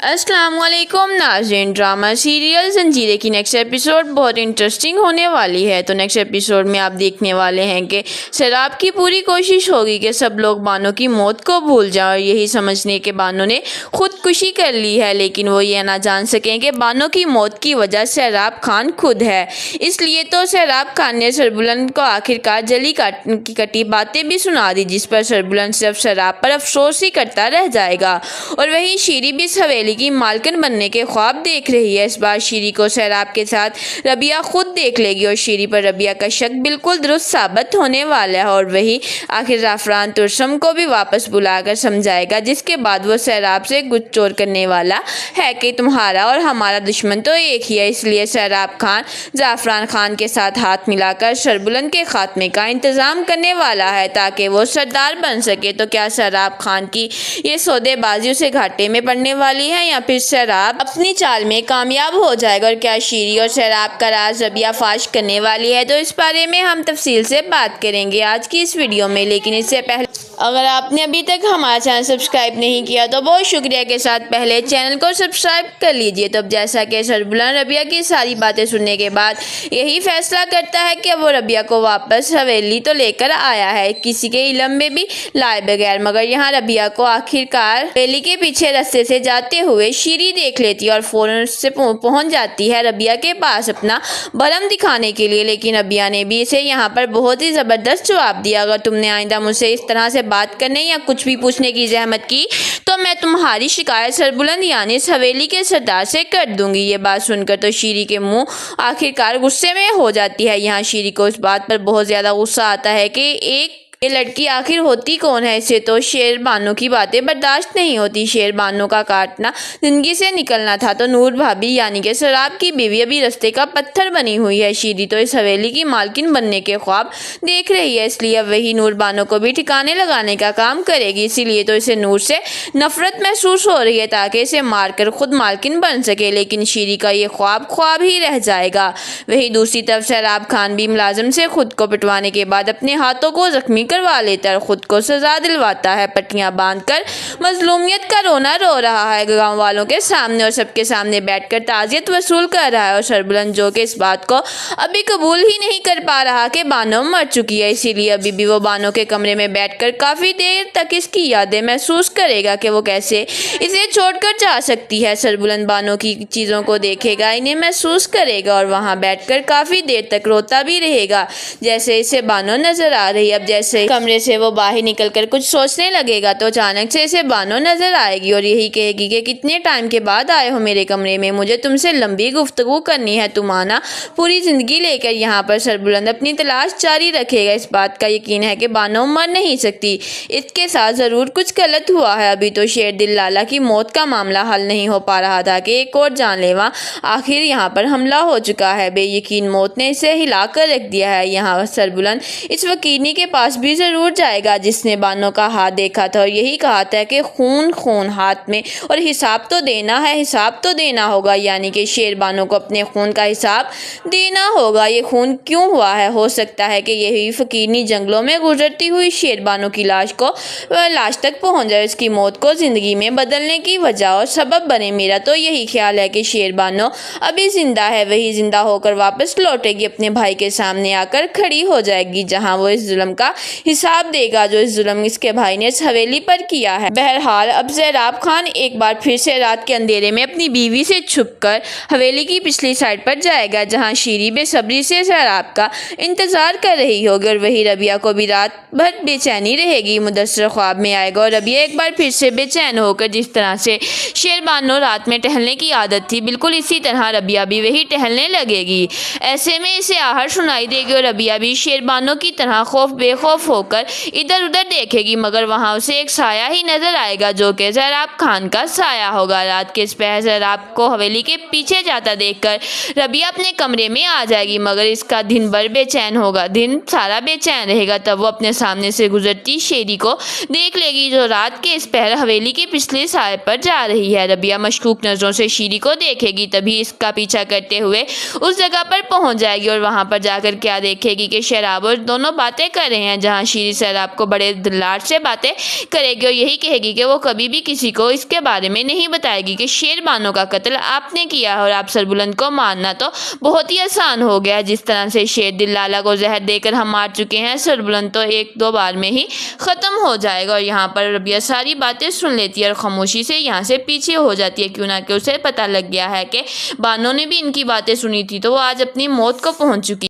अस्सलामुअलैकुम नाज़रीन, drama serial जंजीरें की नेक्स्ट एपिसोड बहुत इंटरेस्टिंग होने वाली है। तो नेक्स्ट एपिसोड में आप देखने वाले हैं कि शराब की पूरी कोशिश होगी कि सब लोग बानो की मौत को भूल जाएं और यही समझने के बानो ने खुदकुशी कर ली है, लेकिन वो ये ना जान सकें कि बानो की मौत की वजह शराब खान खुद है। इसलिए तो शराब खान ने सरबुलंद को आखिरकार जली की कटी बातें भी सुना दी, जिस पर सरबुलंद सिर्फ शराब पर अफसोस ही करता रह जाएगा। और वहीं शीरी भी इस हवेली की मालकिन बनने के ख्वाब देख रही है। इस बार शीरी को शराब के साथ रबिया खुद देख लेगी और शीरी पर रबिया का शक बिल्कुल दुरुस्त साबित होने वाला है। और वही आखिर जाफरान तुर्सम को भी वापस बुलाकर समझाएगा, जिसके बाद वो शराब से गुच्चोर करने वाला है कि तुम्हारा और हमारा दुश्मन तो एक ही है। इसलिए शराब खान जाफरान खान के साथ हाथ मिलाकर सरबुलंद के खात्मे का इंतजाम करने वाला है ताकि वो सरदार बन सके। तो क्या शराब खान की ये सौदेबाजी उसे घाटे में पड़ने वाली है या फिर शराब अपनी चाल में कामयाब हो जाएगा? और क्या शीरी और शराब का राज रबिया फाश करने वाली है? तो इस बारे में हम तफसील से बात करेंगे आज की इस वीडियो में। लेकिन इससे पहले अगर आपने अभी तक हमारा चैनल सब्सक्राइब नहीं किया तो बहुत शुक्रिया के साथ पहले चैनल को सब्सक्राइब कर लीजिए। तो अब जैसा कि सरबुलंद रबिया की सारी बातें सुनने के बाद यही फैसला करता है कि वो रबिया को वापस हवेली तो लेकर आया है, किसी के इल्म में भी लाए बगैर। मगर यहाँ रबिया को आखिरकार हवेली के पीछे रास्ते से जाते हुए शीरी देख लेती है और फौरन उससे पहुंच जाती है रबिया के पास अपना बलम दिखाने के लिए। लेकिन रबिया ने भी इसे यहाँ पर बहुत ही ज़बरदस्त जवाब दिया, अगर तुमने आइंदा मुझसे इस तरह से बात करने या कुछ भी पूछने की जहमत की तो मैं तुम्हारी शिकायत सरबुलंद यानी इस हवेली के सरदार से कर दूंगी। ये बात सुनकर तो शीरी के मुंह आखिरकार गुस्से में हो जाती है। यहाँ शीरी को इस बात पर बहुत ज़्यादा गुस्सा आता है कि ये लड़की आखिर होती कौन है। इसे तो शेर बानो की बातें बर्दाश्त नहीं होती। शेर बानो का काटना जिंदगी से निकलना था तो नूर भाभी यानी कि शराब की बीवी अभी रास्ते का पत्थर बनी हुई है। शीरी तो इस हवेली की मालकिन बनने के ख्वाब देख रही है, इसलिए वही नूर बानो को भी ठिकाने लगाने का काम करेगी। इसीलिए तो इसे नूर से नफरत महसूस हो रही है ताकि इसे मारकर खुद मालकिन बन सके। लेकिन शीरी का ये ख्वाब ही रह जाएगा। वही दूसरी तरफ शराब खान भी मुलाजिम से खुद को पिटवाने के बाद अपने हाथों को जख्मी करवा लेता है, खुद को सजा दिलवाता है। पट्टियां बांधकर मजलूमियत का रोना रो रहा है गांव वालों के सामने और सबके सामने बैठकर ताजियत वसूल कर रहा है। और सरबुलंद जो कि इस बात को अभी कबूल ही नहीं कर पा रहा कि बानो मर चुकी है, इसीलिए अभी भी वो बानो के कमरे में बैठकर काफी देर तक इसकी यादें महसूस करेगा कि वो कैसे इसे छोड़कर जा सकती है। सरबुलंद बानो की चीजों को देखेगा, इन्हें महसूस करेगा और वहां बैठकर काफी देर तक रोता भी रहेगा जैसे इसे बानो नजर आ रही है। अब जैसे कमरे से वो बाहर निकलकर कुछ सोचने लगेगा तो अचानक से इसे बानो नजर आएगी और यही कहेगी कि कितने टाइम के बाद आए हो मेरे कमरे में, मुझे तुमसे लंबी गुफ्तगू करनी है, तुम आना पूरी जिंदगी लेकर। यहाँ पर सरबुलंद अपनी तलाश जारी रखेगा। इस बात का यकीन है कि बानो मर नहीं सकती, इसके साथ जरूर कुछ गलत हुआ है। अभी तो शेर दिल लाला की मौत का मामला हल नहीं हो पा रहा था कि एक और जानलेवा आखिर यहाँ पर हमला हो चुका है। बेयकीन मौत ने इसे हिला कर रख दिया है। यहाँ सरबुलंद इस वकीलनी के पास भी जरूर जाएगा जिसने बानो का हाथ देखा था और यही कहा था कि खून हाथ में और हिसाब तो देना है, हिसाब तो देना होगा। यानी कि शेर बानो को अपने खून का हिसाब देना होगा। ये खून क्यों हुआ है? हो सकता है कि यही फकीरनी जंगलों में गुजरती हुई शेर बानो की लाश तक पहुंच जाए, इसकी मौत को जिंदगी में बदलने की वजह और सबब बने। मेरा तो यही ख्याल है कि शेर बानो अभी जिंदा है, वही जिंदा होकर वापस लौटेगी, अपने भाई के सामने आकर खड़ी हो जाएगी जहां वो इस जुल्म का हिसाब देगा जो इस जुल्म इसके भाई ने इस हवेली पर किया है। बहरहाल अब शराब खान एक बार फिर से रात के अंधेरे में अपनी बीवी से छुपकर हवेली की पिछली साइड पर जाएगा जहां शीरी बेसब्री से शराब का इंतजार कर रही होगी और वही रबिया को भी रात भर बेचैनी रहेगी। मुदस्सर ख्वाब में आएगा और रबिया एक बार फिर से बेचैन होकर जिस तरह से शेर बानो रात में टहलने की आदत थी बिल्कुल इसी तरह रबिया भी वही टहलने लगेगी। ऐसे में इसे आहट सुनाई देगी और रबिया भी शेर बानो की तरह बेखौफ होकर इधर उधर देखेगी, मगर वहां उसे एक साया ही नजर आएगा जो कि शराब खान का साया होगा। रात के इस पहर शराब को हवेली के पीछे जाता देखकर रबिया अपने कमरे में आ जाएगी, मगर इसका दिन भर बेचैन होगा, दिन सारा बेचैन रहेगा। तब वो अपने सामने से गुजरती शेरी को देख लेगी जो रात के इस पहर हवेली के पिछले साए पर जा रही है। रबिया मशकूक नजरों से शेरी को देखेगी, तभी इसका पीछा करते हुए उस जगह पर पहुंच जाएगी और वहां पर जाकर क्या देखेगी कि शराब और दोनों बातें कर रहे हैं। जहाँ शीरी सैराब को बड़े लाड से बातें करेगी और यही कहेगी कि वो कभी भी किसी को इसके बारे में नहीं बताएगी कि शेर बानो का कत्ल आपने किया है और आप सरबुलंद को मारना तो बहुत ही आसान हो गया। जिस तरह से शेर दिल लाला को जहर देकर हम मार चुके हैं, सरबुलंद तो 1-2 बार में ही ख़त्म हो जाएगा। और यहाँ पर रबिया सारी बातें सुन लेती है और खामोशी से यहाँ से पीछे हो जाती है, क्यों ना कि उसे पता लग गया है कि बानो ने भी इनकी बातें सुनी थी तो वो आज अपनी मौत को पहुँच चुकी।